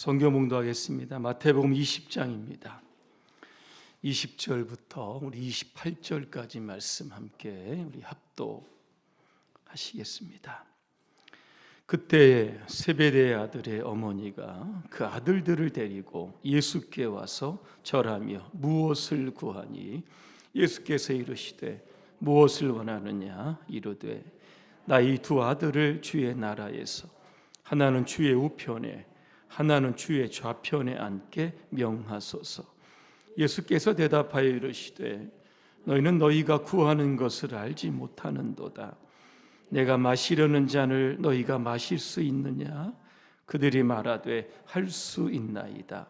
성경 봉독하겠습니다. 마태복음 20장입니다. 20절부터 우리 28절까지 말씀 함께 우리 합독하시겠습니다. 그때 세베대의 아들의 어머니가 그 아들들을 데리고 예수께 와서 절하며 무엇을 구하니 예수께서 이르시되 무엇을 원하느냐 이르되 나 이 두 아들을 주의 나라에서 하나는 주의 우편에 하나는 주의 좌편에 앉게 명하소서. 예수께서 대답하여 이르시되 너희는 너희가 구하는 것을 알지 못하는도다. 내가 마시려는 잔을 너희가 마실 수 있느냐? 그들이 말하되 할 수 있나이다.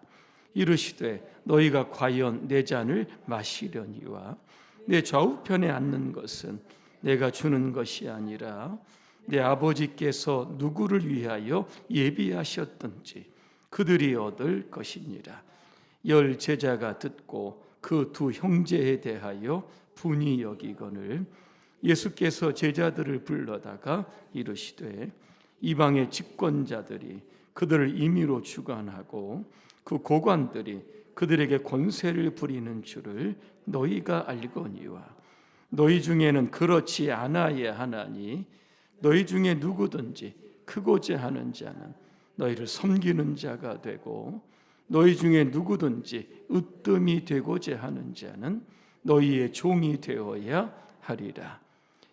이르시되 너희가 과연 내 잔을 마시려니와 내 좌우편에 앉는 것은 내가 주는 것이 아니라 내 아버지께서 누구를 위하여 예비하셨든지 그들이 얻을 것이니라. 10 제자가 듣고 그 두 형제에 대하여 분이 여기거늘 예수께서 제자들을 불러다가 이르시되 이방의 집권자들이 그들을 임의로 주관하고 그 고관들이 그들에게 권세를 부리는 줄을 너희가 알거니와 너희 중에는 그렇지 않아야 하나니 너희 중에 누구든지 크고자 하는 자는 너희를 섬기는 자가 되고 너희 중에 누구든지 으뜸이 되고자 하는 자는 너희의 종이 되어야 하리라.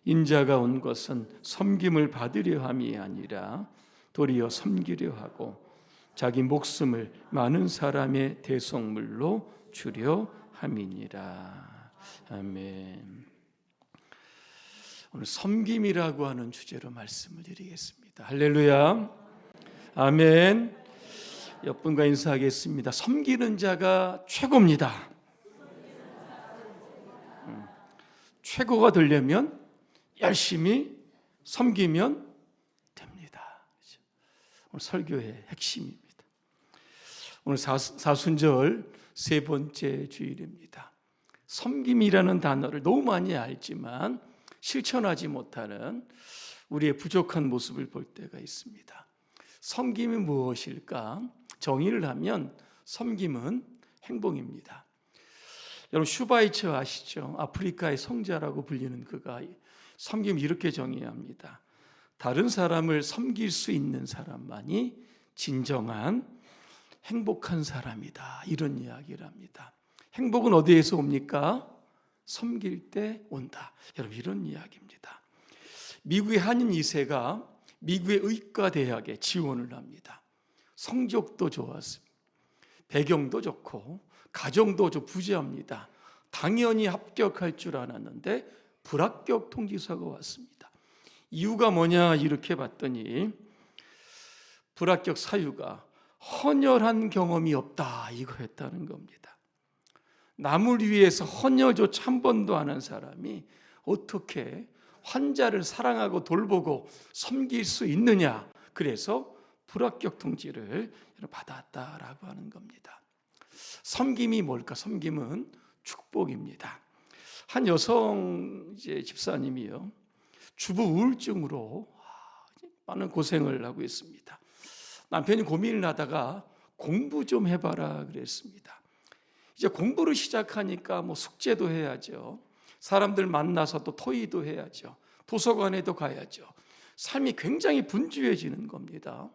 인자가 온 것은 섬김을 받으려 함이 아니라 도리어 섬기려 하고 자기 목숨을 많은 사람의 대속물로 주려 함이니라. 아멘. 오늘 섬김이라고 하는 주제로 말씀을 드리겠습니다. 할렐루야. 아멘. 옆분과 인사하겠습니다. 섬기는 자가 최고입니다. 최고가 되려면 열심히 섬기면 됩니다. 오늘 설교의 핵심입니다. 오늘 사순절 세 번째 주일입니다. 섬김이라는 단어를 너무 많이 알지만 실천하지 못하는 우리의 부족한 모습을 볼 때가 있습니다. 섬김이 무엇일까? 정의를 하면 섬김은 행복입니다. 여러분 슈바이처 아시죠? 아프리카의 성자라고 불리는 그가 섬김을 이렇게 정의합니다. 다른 사람을 섬길 수 있는 사람만이 진정한 행복한 사람이다. 이런 이야기를 합니다. 행복은 어디에서 옵니까? 섬길 때 온다. 여러분 이런 이야기입니다. 미국의 한인 2세가 미국의 의과대학에 지원을 합니다. 성적도 좋았습니다. 배경도 좋고 가정도 좀 부재합니다. 당연히 합격할 줄 알았는데 불합격 통지서가 왔습니다. 이유가 뭐냐 이렇게 봤더니 불합격 사유가 헌혈한 경험이 없다 이거였다는 겁니다. 남을 위해서 헌혈조차 한 번도 안 한 사람이 어떻게 환자를 사랑하고 돌보고 섬길 수 있느냐. 그래서 불합격 통지를 받았다라고 하는 겁니다. 섬김이 뭘까? 섬김은 축복입니다. 한 여성 집사님이요, 주부 우울증으로 많은 고생을 하고 있습니다. 남편이 고민을 하다가 공부 좀 해봐라 그랬습니다. 이제 공부를 시작하니까 숙제도 해야죠. 사람들 만나서 또 토의도 해야죠. 도서관에도 가야죠. 삶이 굉장히 분주해지는 겁니다.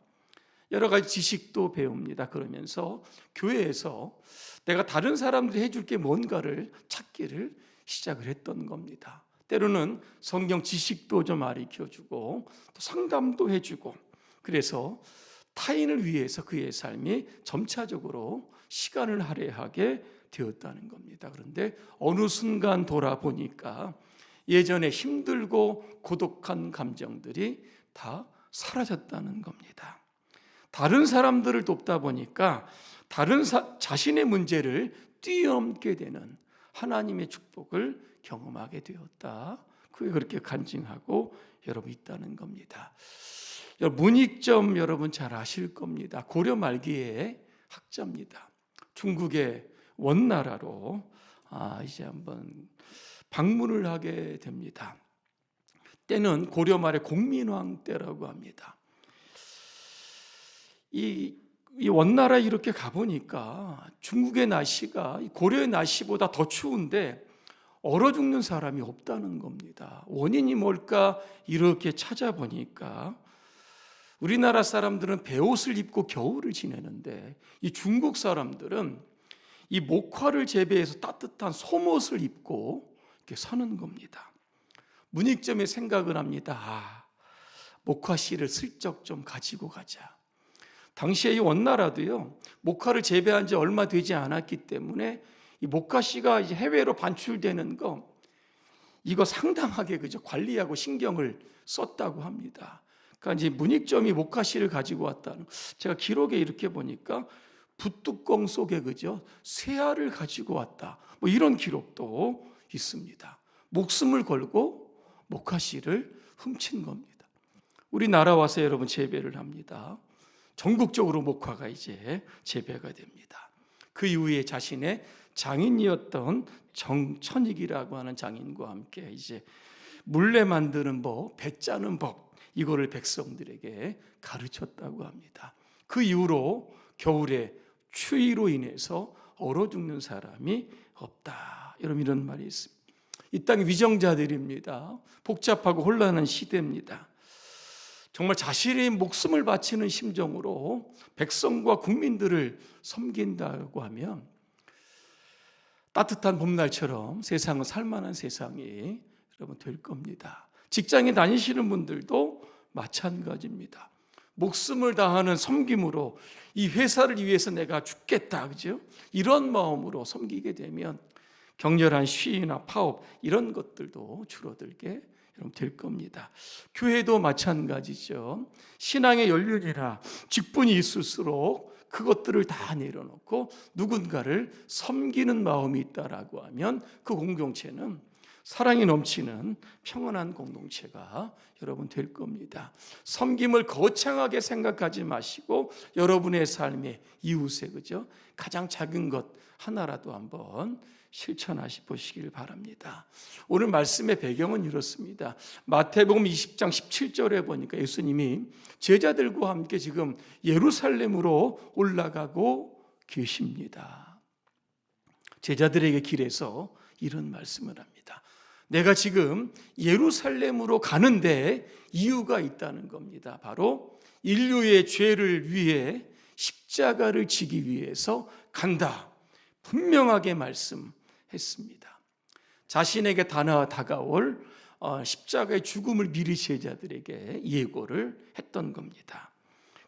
여러 가지 지식도 배웁니다. 그러면서 교회에서 내가 다른 사람들이 해줄 게 뭔가를 찾기를 시작을 했던 겁니다. 때로는 성경 지식도 좀 가르쳐주고 또 상담도 해주고, 그래서 타인을 위해서 그의 삶이 점차적으로 시간을 할애하게 되었다는 겁니다. 그런데 어느 순간 돌아보니까 예전에 힘들고 고독한 감정들이 다 사라졌다는 겁니다. 다른 사람들을 돕다 보니까 자신의 문제를 뛰어넘게 되는 하나님의 축복을 경험하게 되었다. 그게 그렇게 간증하고 여러분 있다는 겁니다. 문익점 여러분 잘 아실 겁니다. 고려 말기의 학자입니다. 중국의 원나라로 이제 한번 방문을 하게 됩니다. 때는 고려 말의 공민왕 때라고 합니다. 이 이 원나라에 이렇게 가보니까 중국의 날씨가 고려의 날씨보다 더 추운데 얼어 죽는 사람이 없다는 겁니다. 원인이 뭘까 이렇게 찾아보니까 우리나라 사람들은 베옷을 입고 겨울을 지내는데 이 중국 사람들은 이 목화를 재배해서 따뜻한 솜옷을 입고 이렇게 사는 겁니다. 문익점에 생각을 합니다. 목화씨를 슬쩍 좀 가지고 가자. 당시에 이 원나라도요, 목화를 재배한 지 얼마 되지 않았기 때문에 이 목화씨가 이제 해외로 반출되는 거 이거 상당하게 그죠 관리하고 신경을 썼다고 합니다. 그러니까 이제 문익점이 목화씨를 가지고 왔다는, 제가 기록에 이렇게 보니까 붓뚜껑 속에 그죠 쇠알을 가지고 왔다. 뭐 이런 기록도 있습니다. 목숨을 걸고 목화씨를 훔친 겁니다. 우리나라 와서 여러분 재배를 합니다. 전국적으로 목화가 이제 재배가 됩니다. 그 이후에 자신의 장인이었던 정천익이라고 하는 장인과 함께 이제 물레 만드는 법, 배 짜는 법 이거를 백성들에게 가르쳤다고 합니다. 그 이후로 겨울에 추위로 인해서 얼어 죽는 사람이 없다. 여러분 이런 말이 있습니다. 이 땅의 위정자들입니다. 복잡하고 혼란한 시대입니다. 정말 자신의 목숨을 바치는 심정으로 백성과 국민들을 섬긴다고 하면 따뜻한 봄날처럼 세상은 살만한 세상이 여러분 될 겁니다. 직장에 다니시는 분들도 마찬가지입니다. 목숨을 다하는 섬김으로 이 회사를 위해서 내가 죽겠다, 그죠? 이런 마음으로 섬기게 되면 격렬한 시위나 파업 이런 것들도 줄어들게 될 겁니다. 교회도 마찬가지죠. 신앙의 연륜이나 직분이 있을수록 그것들을 다 내려놓고 누군가를 섬기는 마음이 있다라고 하면 그 공동체는 사랑이 넘치는 평온한 공동체가 여러분 될 겁니다. 섬김을 거창하게 생각하지 마시고 여러분의 삶의 이웃에 그죠? 가장 작은 것 하나라도 한번 실천하시 보시길 바랍니다. 오늘 말씀의 배경은 이렇습니다. 마태복음 20장 17절에 보니까 예수님이 제자들과 함께 지금 예루살렘으로 올라가고 계십니다. 제자들에게 길에서 이런 말씀을 합니다. 내가 지금 예루살렘으로 가는데 이유가 있다는 겁니다. 바로 인류의 죄를 위해 십자가를 지기 위해서 간다. 분명하게 말씀했습니다. 자신에게 다가올 십자가의 죽음을 미리 제자들에게 예고를 했던 겁니다.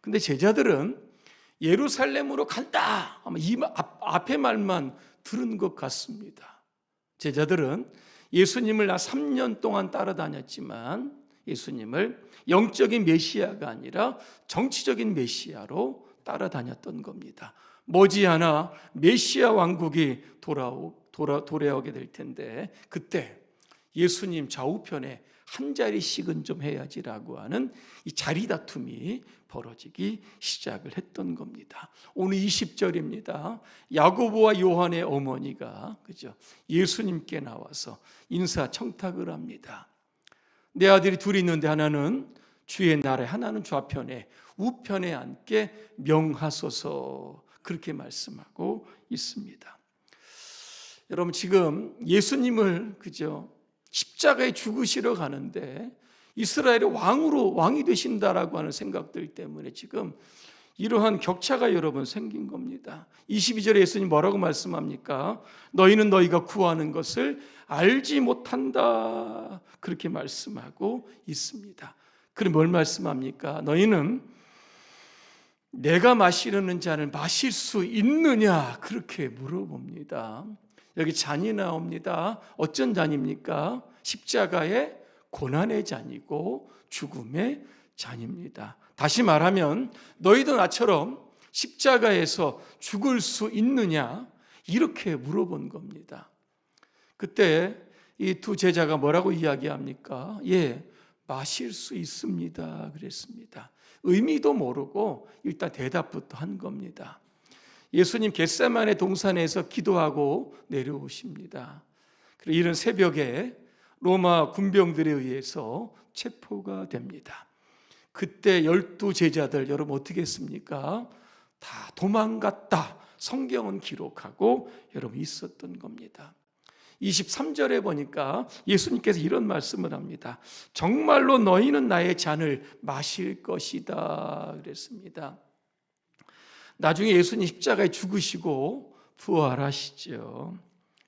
근데 제자들은 예루살렘으로 간다. 아마 이 앞에 말만 들은 것 같습니다. 제자들은 예수님을 3년 동안 따라다녔지만 예수님을 영적인 메시아가 아니라 정치적인 메시아로 따라다녔던 겁니다. 머지않아 메시아 왕국이 돌아오게 될 텐데 그때 예수님 좌우편에 한 자리씩은 좀 해야지라고 하는 이 자리 다툼이 벌어지기 시작을 했던 겁니다. 오늘 20절입니다. 야고보와 요한의 어머니가 그죠? 예수님께 나와서 인사청탁을 합니다. 내 아들이 둘이 있는데 하나는 주의 나라에 하나는 좌편에 우편에 앉게 명하소서 그렇게 말씀하고 있습니다. 여러분 지금 예수님을 그죠? 십자가에 죽으시러 가는데 이스라엘의 왕이 되신다라고 하는 생각들 때문에 지금 이러한 격차가 여러분 생긴 겁니다. 22절에 예수님 뭐라고 말씀합니까? 너희는 너희가 구하는 것을 알지 못한다. 그렇게 말씀하고 있습니다. 그럼 뭘 말씀합니까? 너희는 내가 마시려는 잔을 마실 수 있느냐? 그렇게 물어봅니다. 여기 잔이 나옵니다. 어쩐 잔입니까? 십자가의 고난의 잔이고 죽음의 잔입니다. 다시 말하면 너희도 나처럼 십자가에서 죽을 수 있느냐? 이렇게 물어본 겁니다. 그때 이 두 제자가 뭐라고 이야기합니까? 예, 마실 수 있습니다. 그랬습니다. 의미도 모르고 일단 대답부터 한 겁니다. 예수님 겟세마네 동산에서 기도하고 내려오십니다. 그리고 이른 새벽에 로마 군병들에 의해서 체포가 됩니다. 그때 12 제자들 여러분 어떻게 했습니까? 다 도망갔다. 성경은 기록하고 여러분 있었던 겁니다. 23절에 보니까 예수님께서 이런 말씀을 합니다. 정말로 너희는 나의 잔을 마실 것이다 그랬습니다. 나중에 예수님 십자가에 죽으시고 부활하시죠.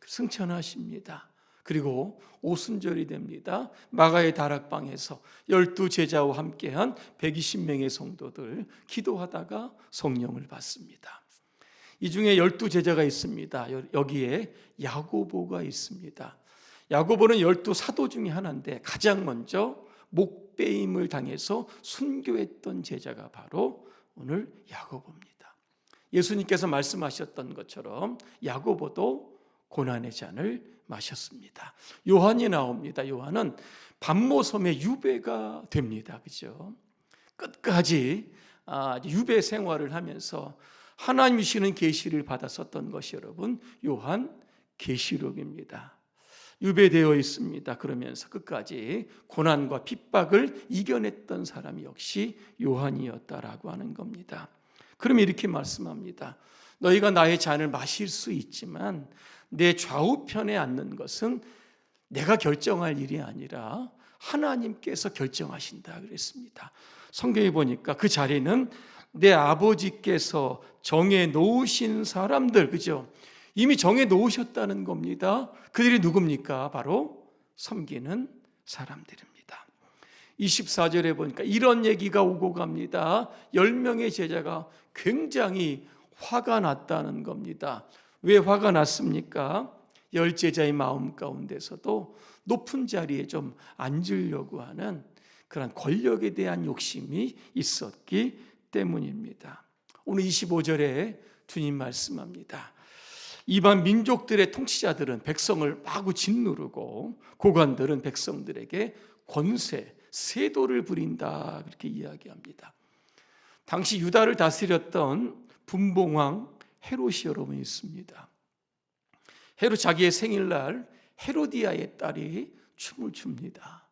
승천하십니다. 그리고 오순절이 됩니다. 마가의 다락방에서 12제자와 함께한 120명의 성도들 기도하다가 성령을 받습니다. 이 중에 12제자가 있습니다. 여기에 야고보가 있습니다. 야고보는 12사도 중에 하나인데 가장 먼저 목베임을 당해서 순교했던 제자가 바로 오늘 야고보입니다. 예수님께서 말씀하셨던 것처럼 야고보도 고난의 잔을 마셨습니다. 요한이 나옵니다. 요한은 반모섬의 유배가 됩니다. 그죠? 끝까지 유배 생활을 하면서 하나님 주시는 계시를 받았었던 것이 여러분 요한 계시록입니다. 유배되어 있습니다. 그러면서 끝까지 고난과 핍박을 이겨냈던 사람이 역시 요한이었다라고 하는 겁니다. 그러면 이렇게 말씀합니다. 너희가 나의 잔을 마실 수 있지만 내 좌우편에 앉는 것은 내가 결정할 일이 아니라 하나님께서 결정하신다 그랬습니다. 성경에 보니까 그 자리는 내 아버지께서 정해 놓으신 사람들, 그죠? 이미 정해 놓으셨다는 겁니다. 그들이 누굽니까? 바로 섬기는 사람들입니다. 24절에 보니까 이런 얘기가 오고 갑니다. 10명의 제자가 굉장히 화가 났다는 겁니다. 왜 화가 났습니까? 10제자의 마음 가운데서도 높은 자리에 좀 앉으려고 하는 그런 권력에 대한 욕심이 있었기 때문입니다. 오늘 25절에 주님 말씀합니다. 이방 민족들의 통치자들은 백성을 마구 짓누르고 고관들은 백성들에게 권세, 세도를 부린다 그렇게 이야기합니다. 당시 유다를 다스렸던 분봉왕 헤롯이 여러분 있습니다. 헤롯 자기의 생일날 헤로디아의 딸이 춤을 춥니다.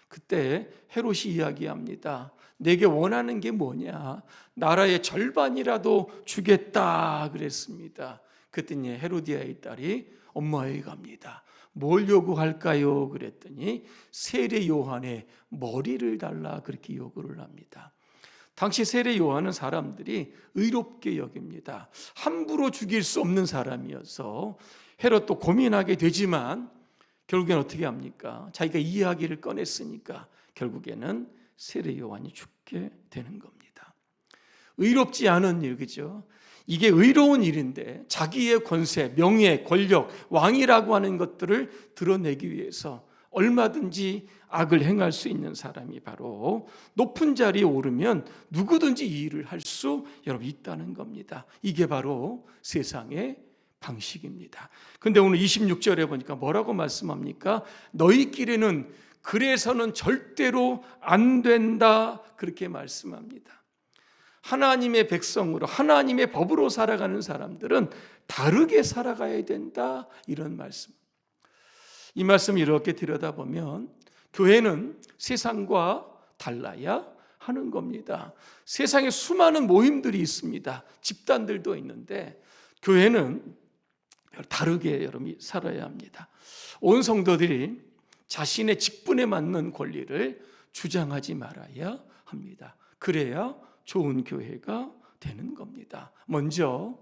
그때 헤롯이 이야기합니다. 내게 원하는 게 뭐냐? 나라의 절반이라도 주겠다 그랬습니다. 그랬더니 헤로디아의 딸이 엄마에게 갑니다. 뭘 요구할까요? 그랬더니 세례 요한의 머리를 달라 그렇게 요구를 합니다. 당시 세례 요한은 사람들이 의롭게 여깁니다. 함부로 죽일 수 없는 사람이어서 헤롯도 고민하게 되지만 결국엔 어떻게 합니까? 자기가 이야기를 꺼냈으니까 결국에는 세례 요한이 죽게 되는 겁니다. 의롭지 않은 일, 그죠? 이게 의로운 일인데 자기의 권세, 명예, 권력, 왕이라고 하는 것들을 드러내기 위해서 얼마든지 악을 행할 수 있는 사람이 바로 높은 자리에 오르면 누구든지 이 일을 할 수 여러분 있다는 겁니다. 이게 바로 세상의 방식입니다. 그런데 오늘 26절에 보니까 뭐라고 말씀합니까? 너희끼리는 그래서는 절대로 안 된다 그렇게 말씀합니다. 하나님의 백성으로 하나님의 법으로 살아가는 사람들은 다르게 살아가야 된다 이런 말씀. 이 말씀을 이렇게 들여다보면 교회는 세상과 달라야 하는 겁니다. 세상에 수많은 모임들이 있습니다. 집단들도 있는데 교회는 다르게 여러분이 살아야 합니다. 온 성도들이 자신의 직분에 맞는 권리를 주장하지 말아야 합니다. 그래야 좋은 교회가 되는 겁니다. 먼저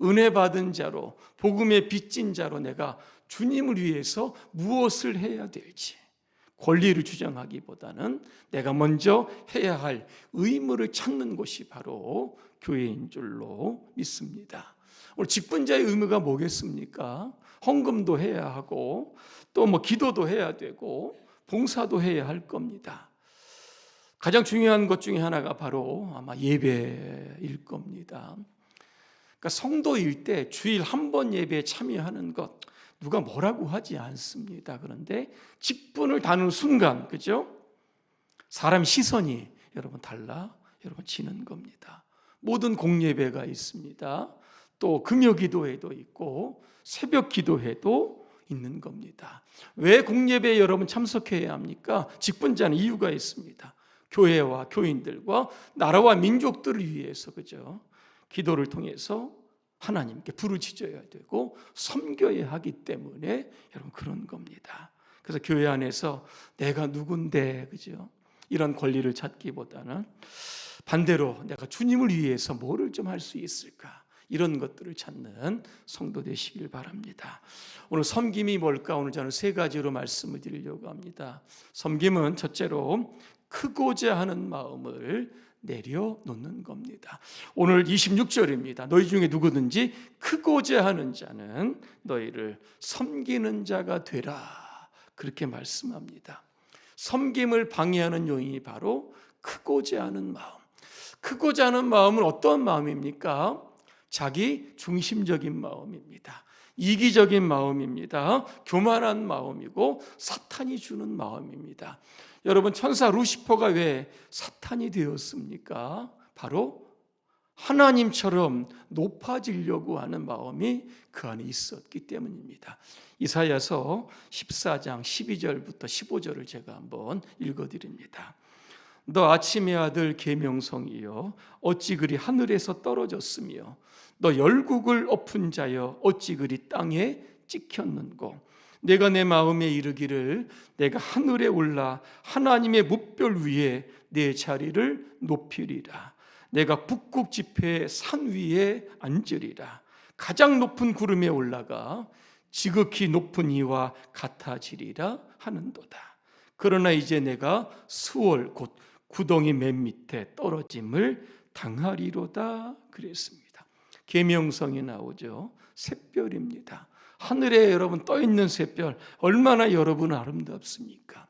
은혜 받은 자로 복음의 빚진 자로 내가 주님을 위해서 무엇을 해야 될지 권리를 주장하기보다는 내가 먼저 해야 할 의무를 찾는 곳이 바로 교회인 줄로 믿습니다. 오늘 직분자의 의무가 뭐겠습니까? 헌금도 해야 하고 또 기도도 해야 되고 봉사도 해야 할 겁니다. 가장 중요한 것 중에 하나가 바로 아마 예배일 겁니다. 그러니까 성도일 때 주일 한 번 예배에 참여하는 것 누가 뭐라고 하지 않습니다. 그런데 직분을 다는 순간, 그죠? 사람 시선이 여러분 달라지는 겁니다. 모든 공예배가 있습니다. 또 금요기도회도 있고 새벽 기도회도 있는 겁니다. 왜 공예배에 여러분 참석해야 합니까? 직분자는 이유가 있습니다. 교회와 교인들과 나라와 민족들을 위해서, 그죠? 기도를 통해서 하나님께 부르짖어야 되고 섬겨야 하기 때문에 여러분 그런 겁니다. 그래서 교회 안에서 내가 누군데, 그죠? 이런 권리를 찾기보다는 반대로 내가 주님을 위해서 뭐를 좀 할 수 있을까, 이런 것들을 찾는 성도 되시길 바랍니다. 오늘 섬김이 뭘까? 오늘 저는 세 가지로 말씀을 드리려고 합니다. 섬김은 첫째로 크고자 하는 마음을 내려놓는 겁니다. 오늘 26절입니다. 너희 중에 누구든지 크고자 하는 자는 너희를 섬기는 자가 되라, 그렇게 말씀합니다. 섬김을 방해하는 요인이 바로 크고자 하는 마음. 크고자 하는 마음은 어떤 마음입니까? 자기 중심적인 마음입니다. 이기적인 마음입니다. 교만한 마음이고 사탄이 주는 마음입니다. 여러분, 천사 루시퍼가 왜 사탄이 되었습니까? 바로 하나님처럼 높아지려고 하는 마음이 그 안에 있었기 때문입니다. 이사야서 14장 12절부터 15절을 제가 한번 읽어드립니다. 너 아침의 아들 계명성이여, 어찌 그리 하늘에서 떨어졌으며 너 열국을 엎은 자여, 어찌 그리 땅에 찍혔는고. 내가 내 마음에 이르기를 내가 하늘에 올라 하나님의 뭇별 위에 내 자리를 높이리라. 내가 북극 지폐의 산 위에 앉으리라. 가장 높은 구름에 올라가 지극히 높은 이와 같아지리라 하는도다. 그러나 이제 내가 수월 곧 구덩이 맨 밑에 떨어짐을 당하리로다 그랬습니다. 계명성이 나오죠. 샛별입니다. 하늘에 여러분 떠 있는 샛별, 얼마나 여러분 아름답습니까?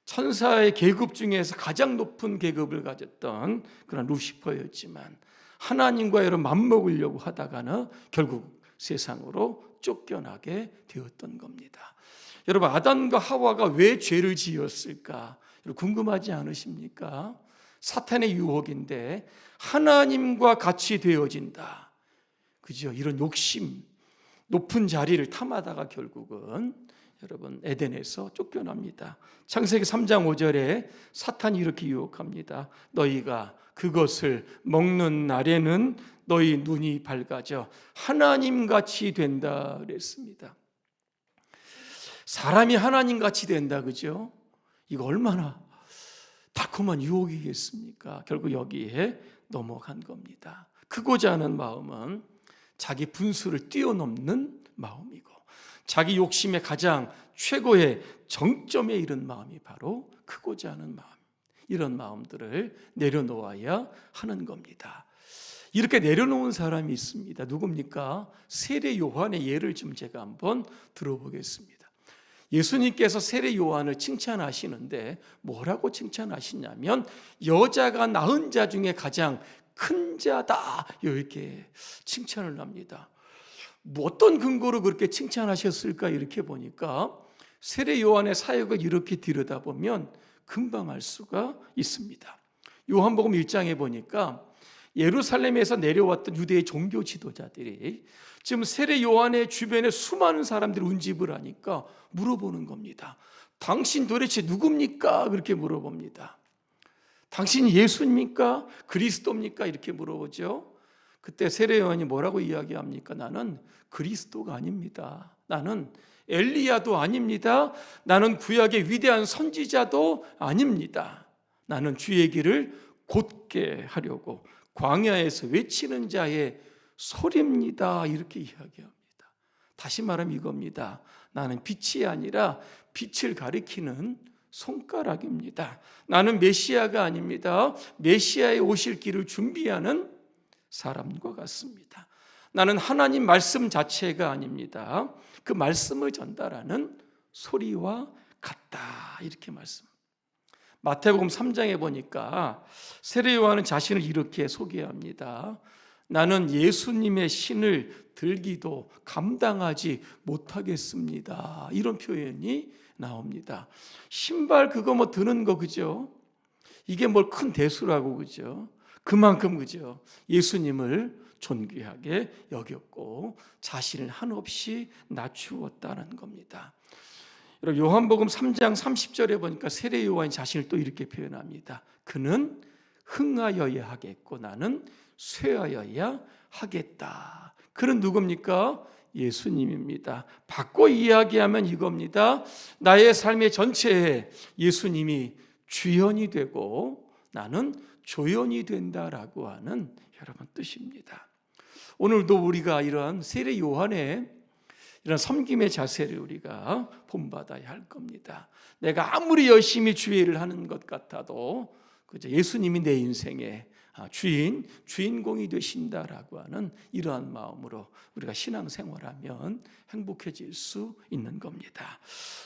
천사의 계급 중에서 가장 높은 계급을 가졌던 그런 루시퍼였지만 하나님과 여러분 맞먹으려고 하다가는 결국 세상으로 쫓겨나게 되었던 겁니다. 여러분, 아담과 하와가 왜 죄를 지었을까? 궁금하지 않으십니까? 사탄의 유혹인데 하나님과 같이 되어진다, 그죠? 이런 욕심, 높은 자리를 탐하다가 결국은 여러분 에덴에서 쫓겨납니다. 창세기 3장 5절에 사탄이 이렇게 유혹합니다. 너희가 그것을 먹는 날에는 너희 눈이 밝아져 하나님같이 된다 그랬습니다. 사람이 하나님같이 된다, 그죠? 이거 얼마나 달콤한 유혹이겠습니까? 결국 여기에 넘어간 겁니다. 크고자 하는 마음은 자기 분수를 뛰어넘는 마음이고 자기 욕심의 가장 최고의 정점에 이른 마음이 바로 크고자 하는 마음. 이런 마음들을 내려놓아야 하는 겁니다. 이렇게 내려놓은 사람이 있습니다. 누굽니까? 세례 요한의 예를 좀 제가 한번 들어보겠습니다. 예수님께서 세례 요한을 칭찬하시는데 뭐라고 칭찬하시냐면 여자가 낳은 자 중에 가장 큰 자다, 이렇게 칭찬을 합니다. 뭐 어떤 근거로 그렇게 칭찬하셨을까? 이렇게 보니까 세례 요한의 사역을 이렇게 들여다보면 금방 알 수가 있습니다. 요한복음 1장에 보니까 예루살렘에서 내려왔던 유대의 종교 지도자들이 지금 세례 요한의 주변에 수많은 사람들이 운집을 하니까 물어보는 겁니다. 당신 도대체 누굽니까? 그렇게 물어봅니다. 당신이 예수입니까? 그리스도입니까? 이렇게 물어보죠. 그때 세례 요한이 뭐라고 이야기합니까? 나는 그리스도가 아닙니다. 나는 엘리야도 아닙니다. 나는 구약의 위대한 선지자도 아닙니다. 나는 주의 길을 곧게 하려고 광야에서 외치는 자의 소리입니다. 이렇게 이야기합니다. 다시 말하면 이겁니다. 나는 빛이 아니라 빛을 가리키는 손가락입니다. 나는 메시아가 아닙니다. 메시아의 오실 길을 준비하는 사람과 같습니다. 나는 하나님 말씀 자체가 아닙니다. 그 말씀을 전달하는 소리와 같다, 이렇게 말씀. 마태복음 3장에 보니까 세례 요한은 자신을 이렇게 소개합니다. 나는 예수님의 신을 들기도 감당하지 못하겠습니다. 이런 표현이 나옵니다. 신발 그거 뭐 드는 거, 그죠? 이게 뭘 큰 대수라고, 그죠? 그만큼, 그죠? 예수님을 존귀하게 여겼고 자신을 한없이 낮추었다는 겁니다. 요한복음 3장 30절에 보니까 세례 요한이 자신을 또 이렇게 표현합니다. 그는 흥하여야 하겠고 나는 쇠하여야 하겠다. 그는 누굽니까? 예수님입니다. 바꿔 이야기하면 이겁니다. 나의 삶의 전체에 예수님이 주연이 되고 나는 조연이 된다라고 하는 여러분 뜻입니다. 오늘도 우리가 이런 세례 요한의 이런 섬김의 자세를 우리가 본받아야 할 겁니다. 내가 아무리 열심히 주의를 하는 것 같아도 그저 예수님이 내 인생의 주인공이 되신다라고 하는 이러한 마음으로 우리가 신앙생활하면 행복해질 수 있는 겁니다.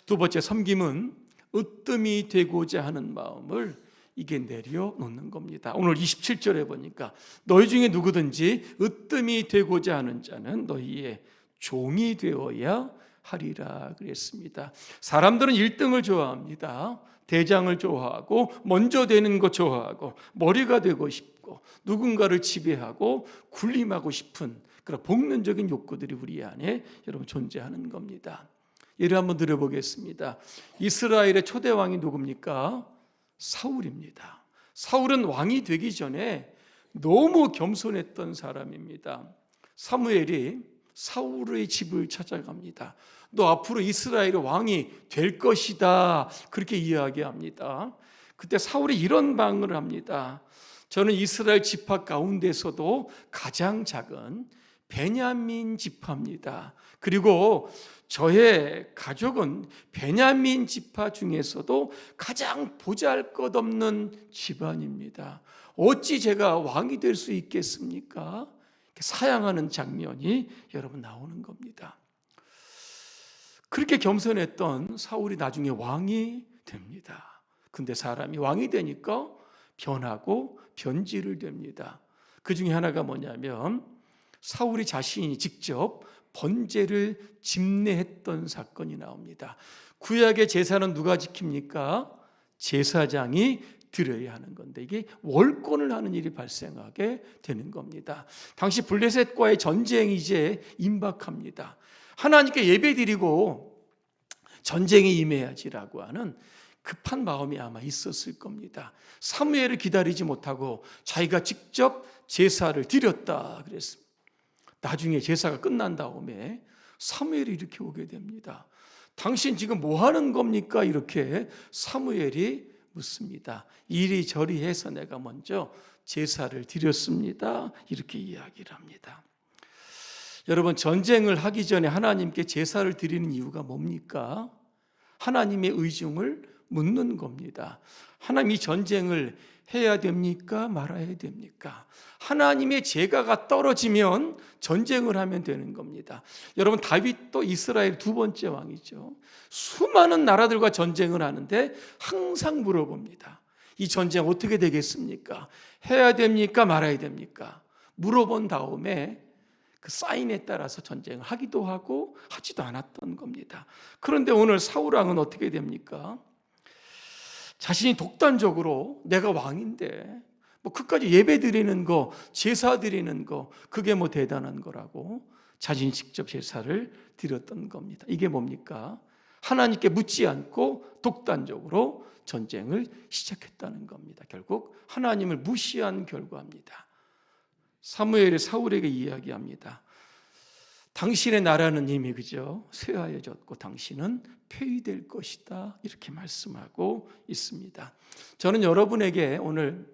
두 번째, 섬김은 으뜸이 되고자 하는 마음을 이게 내려놓는 겁니다. 오늘 27절에 보니까 너희 중에 누구든지 으뜸이 되고자 하는 자는 너희의 종이 되어야 하리라 그랬습니다. 사람들은 1등을 좋아합니다. 대장을 좋아하고 먼저 되는 거 좋아하고 머리가 되고 싶고 누군가를 지배하고 군림하고 싶은 그런 복면적인 욕구들이 우리 안에 여러분 존재하는 겁니다. 예를 한번 들어보겠습니다. 이스라엘의 초대 왕이 누굽니까? 사울입니다. 사울은 왕이 되기 전에 너무 겸손했던 사람입니다. 사무엘이 사울의 집을 찾아갑니다. 너 앞으로 이스라엘의 왕이 될 것이다. 그렇게 이야기합니다. 그때 사울이 이런 방언을 합니다. 저는 이스라엘 지파 가운데서도 가장 작은 베냐민 지파입니다. 그리고 저의 가족은 베냐민 지파 중에서도 가장 보잘것없는 집안입니다. 어찌 제가 왕이 될 수 있겠습니까? 사양하는 장면이 여러분 나오는 겁니다. 그렇게 겸손했던 사울이 나중에 왕이 됩니다. 근데 사람이 왕이 되니까 변하고 변질을 됩니다. 그 중에 하나가 뭐냐면 사울이 자신이 직접 번제를 집례했던 사건이 나옵니다. 구약의 제사는 누가 지킵니까? 제사장이 드려야 하는 건데 이게 월권을 하는 일이 발생하게 되는 겁니다. 당시 블레셋과의 전쟁이 이제 임박합니다. 하나님께 예배드리고 전쟁에 임해야지라고 하는 급한 마음이 아마 있었을 겁니다. 사무엘을 기다리지 못하고 자기가 직접 제사를 드렸다 그랬습니다. 나중에 제사가 끝난 다음에 사무엘이 이렇게 오게 됩니다. 당신 지금 뭐 하는 겁니까? 이렇게 사무엘이 묻습니다. 이리저리 해서 내가 먼저 제사를 드렸습니다. 이렇게 이야기를 합니다. 여러분, 전쟁을 하기 전에 하나님께 제사를 드리는 이유가 뭡니까? 하나님의 의중을 묻는 겁니다. 하나님, 이 전쟁을 해야 됩니까? 말아야 됩니까? 하나님의 제가가 떨어지면 전쟁을 하면 되는 겁니다. 여러분, 다윗도 이스라엘 두 번째 왕이죠. 수많은 나라들과 전쟁을 하는데 항상 물어봅니다. 이 전쟁 어떻게 되겠습니까? 해야 됩니까? 말아야 됩니까? 물어본 다음에 그 사인에 따라서 전쟁을 하기도 하고 하지도 않았던 겁니다. 그런데 오늘 사울 왕은 어떻게 됩니까? 자신이 독단적으로 내가 왕인데 뭐 그까지 예배 드리는 거, 제사 드리는 거, 그게 뭐 대단한 거라고 자신이 직접 제사를 드렸던 겁니다. 이게 뭡니까? 하나님께 묻지 않고 독단적으로 전쟁을 시작했다는 겁니다. 결국 하나님을 무시한 결과입니다. 사무엘이 사울에게 이야기합니다. 당신의 나라는 이미 그저 쇠하여졌고 당신은 폐위될 것이다. 이렇게 말씀하고 있습니다. 저는 여러분에게 오늘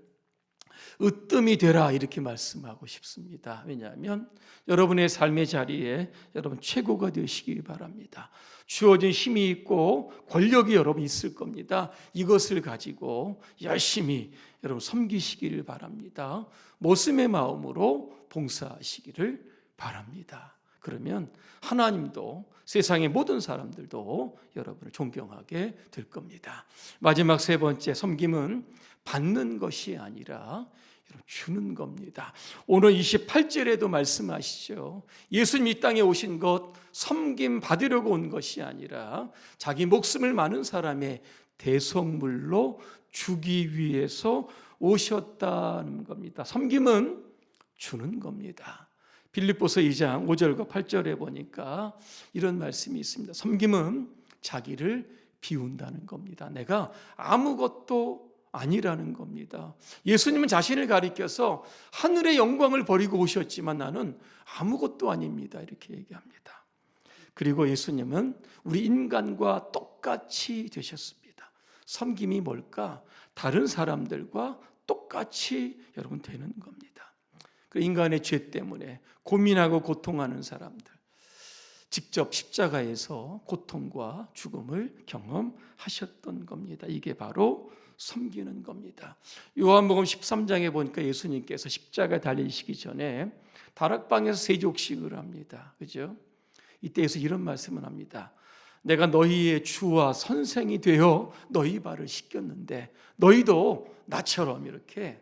으뜸이 되라 이렇게 말씀하고 싶습니다. 왜냐하면 여러분의 삶의 자리에 여러분 최고가 되시기 바랍니다. 주어진 힘이 있고 권력이 여러분 있을 겁니다. 이것을 가지고 열심히 여러분 섬기시기를 바랍니다. 모심의 마음으로 봉사하시기를 바랍니다. 그러면 하나님도 세상의 모든 사람들도 여러분을 존경하게 될 겁니다. 마지막 세 번째, 섬김은 받는 것이 아니라 주는 겁니다. 오늘 28절에도 말씀하시죠. 예수님 이 땅에 오신 것 섬김 받으려고 온 것이 아니라 자기 목숨을 많은 사람의 대속물로 주기 위해서 오셨다는 겁니다. 섬김은 주는 겁니다. 빌립보서 2장 5절과 8절에 보니까 이런 말씀이 있습니다. 섬김은 자기를 비운다는 겁니다. 내가 아무것도 아니라는 겁니다. 예수님은 자신을 가리켜서 하늘의 영광을 버리고 오셨지만 나는 아무것도 아닙니다. 이렇게 얘기합니다. 그리고 예수님은 우리 인간과 똑같이 되셨습니다. 섬김이 뭘까? 다른 사람들과 똑같이 여러분 되는 겁니다. 그 인간의 죄 때문에 고민하고 고통하는 사람들, 직접 십자가에서 고통과 죽음을 경험하셨던 겁니다. 이게 바로 섬기는 겁니다. 요한복음 13장에 보니까 예수님께서 십자가에 달리시기 전에 다락방에서 세족식을 합니다. 그죠? 이때에서 이런 말씀을 합니다. 내가 너희의 주와 선생이 되어 너희 발을 씻겼는데 너희도 나처럼 이렇게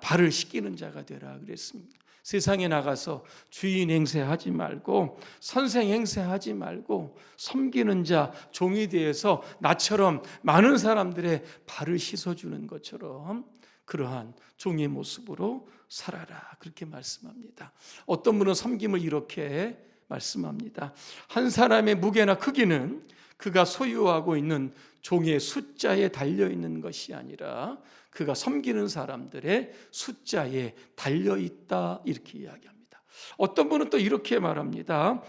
발을 씻기는 자가 되라 그랬습니다. 세상에 나가서 주인 행세하지 말고 선생 행세하지 말고 섬기는 자, 종이 되어서 나처럼 많은 사람들의 발을 씻어주는 것처럼 그러한 종의 모습으로 살아라 그렇게 말씀합니다. 어떤 분은 섬김을 이렇게 말씀합니다. 한 사람의 무게나 크기는 그가 소유하고 있는 종의 숫자에 달려있는 것이 아니라 그가 섬기는 사람들의 숫자에 달려있다 이렇게 이야기합니다. 어떤 분은 또 이렇게 말합니다.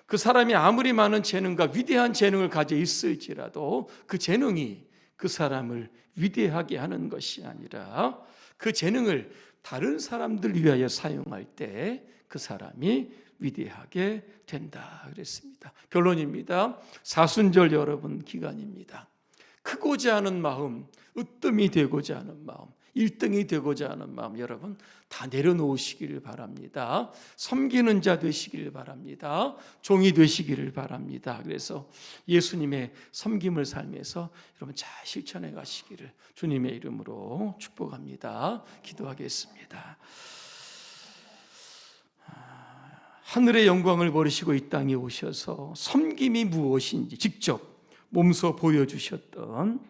그 사람이 아무리 많은 재능과 위대한 재능을 가져 있을지라도 그 재능이 그 사람을 위대하게 하는 것이 아니라 그 재능을 다른 사람들 위하여 사용할 때 그 사람이 위대하게 된다 그랬습니다. 결론입니다. 사순절 여러분 기간입니다. 크고자 하는 마음, 으뜸이 되고자 하는 마음, 1등이 되고자 하는 마음 여러분 다 내려놓으시기를 바랍니다. 섬기는 자 되시기를 바랍니다. 종이 되시기를 바랍니다. 그래서 예수님의 섬김을 삶에서 여러분 잘 실천해 가시기를 주님의 이름으로 축복합니다. 기도하겠습니다. 하늘의 영광을 버리시고 이 땅에 오셔서 섬김이 무엇인지 직접 몸소 보여주셨던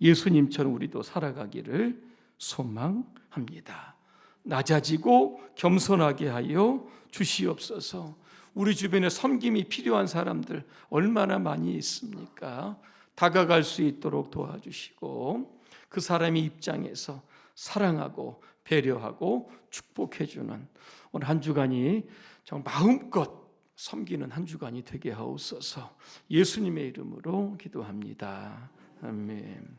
예수님처럼 우리도 살아가기를 소망합니다. 낮아지고 겸손하게 하여 주시옵소서. 우리 주변에 섬김이 필요한 사람들 얼마나 많이 있습니까? 다가갈 수 있도록 도와주시고 그 사람의 입장에서 사랑하고 배려하고 축복해주는 오늘 한 주간이 정말 마음껏 섬기는 한 주간이 되게 하옵소서. 예수님의 이름으로 기도합니다. 아멘.